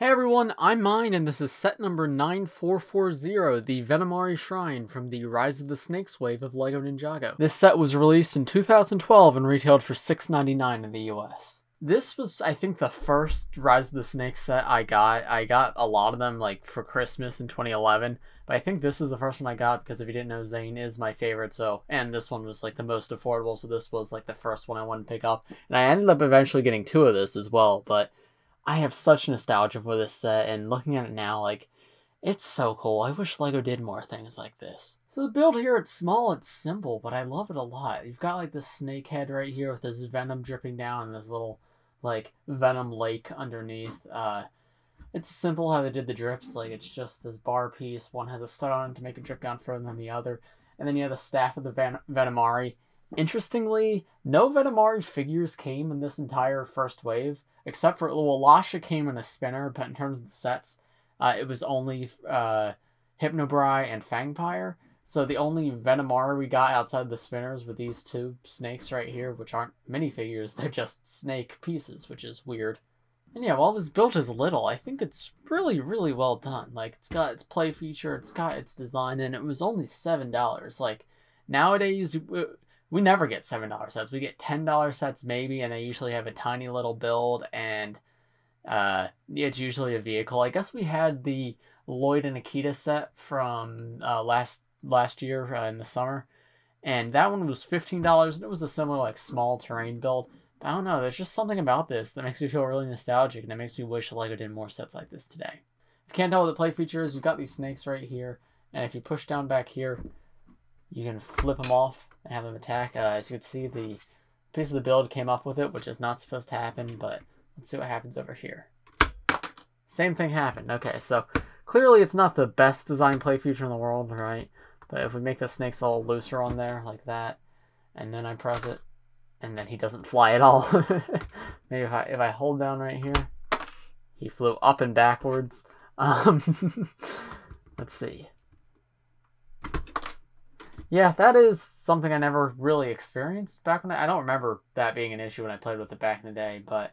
Hey everyone, I'm Mine, and this is set number 9440, the Venomari Shrine from the Rise of the Snakes wave of LEGO Ninjago. This set was released in 2012 and retailed for $6.99 in the US. This was, I think, the first Rise of the Snakes set I got. I got a lot of them, like, for Christmas in 2011, but I think this is the first one I got because if you didn't know, Zane is my favorite, so, and this one was, like, the most affordable, so this was, like, the first one I wanted to pick up. And I ended up eventually getting two of this as well, but I have such nostalgia for this set, and looking at it now, like, it's so cool. I wish LEGO did more things like this. So the build here, it's small, it's simple, but I love it a lot. You've got, like, this snake head right here with this venom dripping down and this little, like, venom lake underneath. It's simple how they did the drips. Like, it's just this bar piece. One has a stud on it to make it drip down further than the other. And then you have the staff of the Venomari. Interestingly, no Venomari figures came in this entire first wave, except for, well, Lasha came in a spinner, but in terms of the sets, it was only Hypnobrai and Fangpire. So the only Venomari we got outside the spinners were these two snakes right here, which aren't minifigures, they're just snake pieces, which is weird. And yeah, while this build is little, I think it's really, really well done. Like, it's got its play feature, it's got its design, and it was only $7. Like, nowadays, we never get $7 sets. We get $10 sets maybe, and they usually have a tiny little build, and it's usually a vehicle. I guess we had the Lloyd and Akita set from last year in the summer, and that one was $15, and it was a similar, like, small terrain build. But I don't know, there's just something about this that makes me feel really nostalgic, and it makes me wish LEGO did more sets like this today. If you can't tell what the play feature is, you've got these snakes right here, and if you push down back here, you can flip them off and have them attack. As you can see, the piece of the build came up with it, which is not supposed to happen, but let's see what happens over here. Same thing happened. Okay, so clearly it's not the best design play feature in the world, right? But if we make the snakes a little looser on there, like that, and then I press it, and then he doesn't fly at all. Maybe if I hold down right here, he flew up and backwards. Let's see. Yeah, that is something I never really experienced back when I don't remember that being an issue when I played with it back in the day, but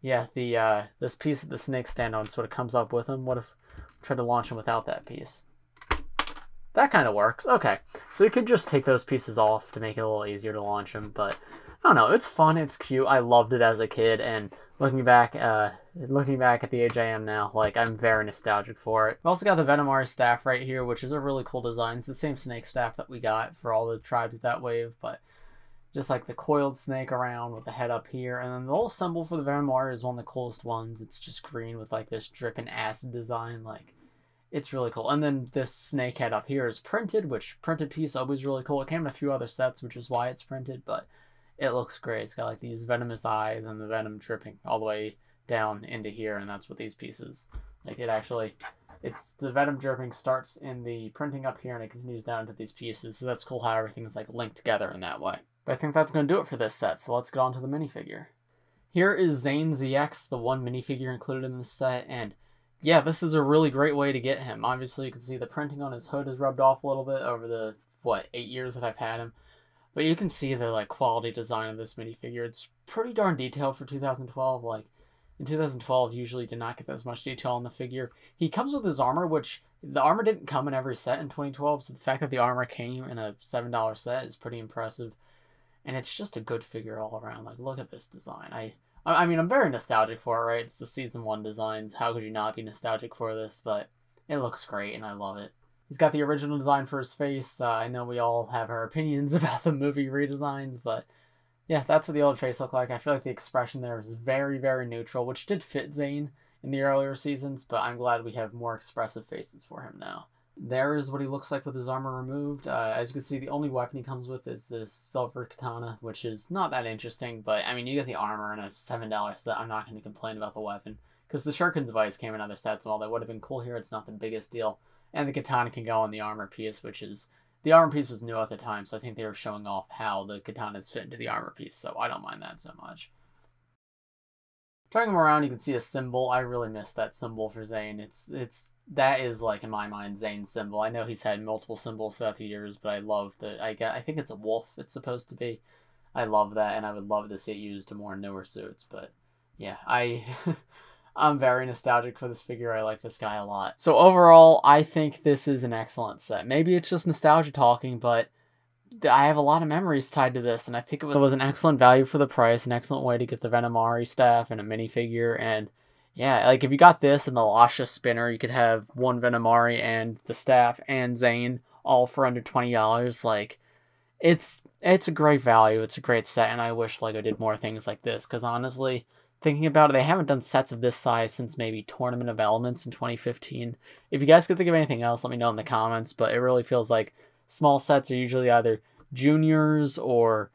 yeah, the this piece that the snakes stand on sort of comes up with them. What if I tried to launch them without that piece? That kind of works. Okay, so you could just take those pieces off to make it a little easier to launch them, but I don't know, it's fun, it's cute. I loved it as a kid, and looking back at the age I am now, like, I'm very nostalgic for it. We've also got the Venomari staff right here, which is a really cool design. It's the same snake staff that we got for all the tribes that wave, but just like the coiled snake around with the head up here. And then the little symbol for the Venomari is one of the coolest ones. It's just green with, like, this dripping acid design. Like, it's really cool. And then this snake head up here is printed, which printed piece always really cool. It came in a few other sets, which is why it's printed, but it looks great. It's got, like, these venomous eyes and the venom dripping all the way down into here, and that's what these pieces, like, it's the venom dripping starts in the printing up here and it continues down into these pieces, so that's cool how everything is, like, linked together in that way. But I think that's going to do it for this set, so let's get on to the minifigure. Here is Zane ZX, the one minifigure included in this set, and yeah, this is a really great way to get him. Obviously, you can see the printing on his hood has rubbed off a little bit over the, 8 years that I've had him. But you can see the, like, quality design of this minifigure. It's pretty darn detailed for 2012. Like, in 2012, usually did not get as much detail on the figure. He comes with his armor, which the armor didn't come in every set in 2012, so the fact that the armor came in a $7 set is pretty impressive. And it's just a good figure all around. Like, look at this design. I mean, I'm very nostalgic for it, right? It's the Season 1 designs. How could you not be nostalgic for this? But it looks great, and I love it. He's got the original design for his face. I know we all have our opinions about the movie redesigns, but yeah, that's what the old face looked like. I feel like the expression there is very, very neutral, which did fit Zane in the earlier seasons, but I'm glad we have more expressive faces for him now. There is what he looks like with his armor removed. As you can see, the only weapon he comes with is this silver katana, which is not that interesting, but I mean, you get the armor in a $7 set. I'm not going to complain about the weapon, because the Shuriken device came in other sets, and while that would have been cool here, it's not the biggest deal. And the katana can go on the armor piece, the armor piece was new at the time, so I think they were showing off how the katanas fit into the armor piece, so I don't mind that so much. Turning him around, you can see a symbol. I really miss that symbol for Zane. That is, like, in my mind, Zane's symbol. I know he's had multiple symbols throughout the years, but I love that. I think it's a wolf it's supposed to be. I love that, and I would love to see it used in more newer suits, but yeah, I'm very nostalgic for this figure. I like this guy a lot. So overall, I think this is an excellent set. Maybe it's just nostalgia talking, but I have a lot of memories tied to this, and I think it was an excellent value for the price, an excellent way to get the Venomari staff and a minifigure, and yeah, like if you got this and the Lasha spinner, you could have one Venomari and the staff and Zane all for under $20. Like, it's a great value, it's a great set, and I wish LEGO did more things like this, because honestly, thinking about it, they haven't done sets of this size since maybe Tournament of Elements in 2015. If you guys could think of anything else, let me know in the comments, but it really feels like small sets are usually either juniors or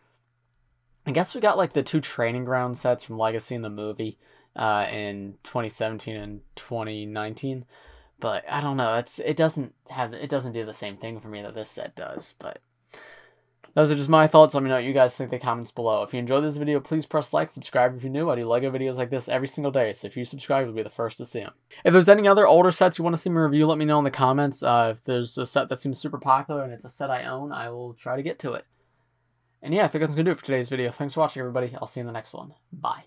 I guess we got like the 2 training ground sets from Legacy in the movie in 2017 and 2019. But I don't know, it doesn't do the same thing for me that this set does. But those are just my thoughts. Let me know what you guys think in the comments below. If you enjoyed this video, please press like, subscribe if you're new. I do LEGO videos like this every single day, so if you subscribe, you'll be the first to see them. If there's any other older sets you want to see me review, let me know in the comments. If there's a set that seems super popular and it's a set I own, I will try to get to it. And yeah, I think that's going to do it for today's video. Thanks for watching, everybody. I'll see you in the next one. Bye.